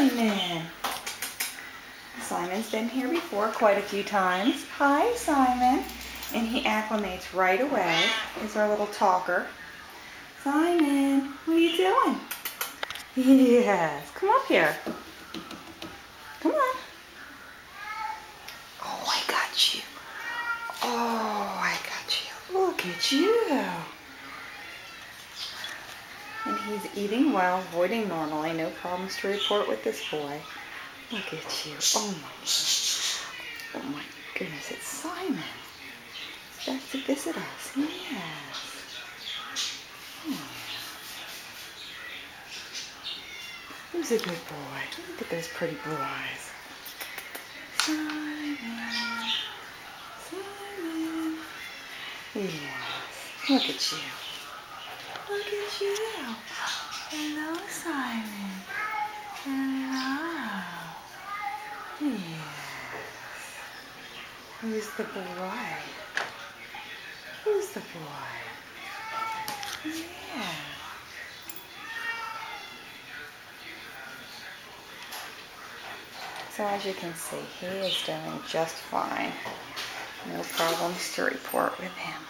Simon. Simon's been here before quite a few times. Hi, Simon. And he acclimates right away. He's our little talker. Simon, what are you doing? Yes, come up here. Come on. Oh, I got you. Oh, I got you. Look at you. And he's eating well, avoiding normally. No problems to report with this boy. Look at you. Oh my goodness, it's Simon. He's back to visit us. Yes. Who's a good boy? Look at those pretty blue eyes. Simon. Simon. Yes. Look at you. Look at you. Hello, Simon. Hello. Yes. Who's the boy? Who's the boy? Yeah. So as you can see, he is doing just fine. No problems to report with him.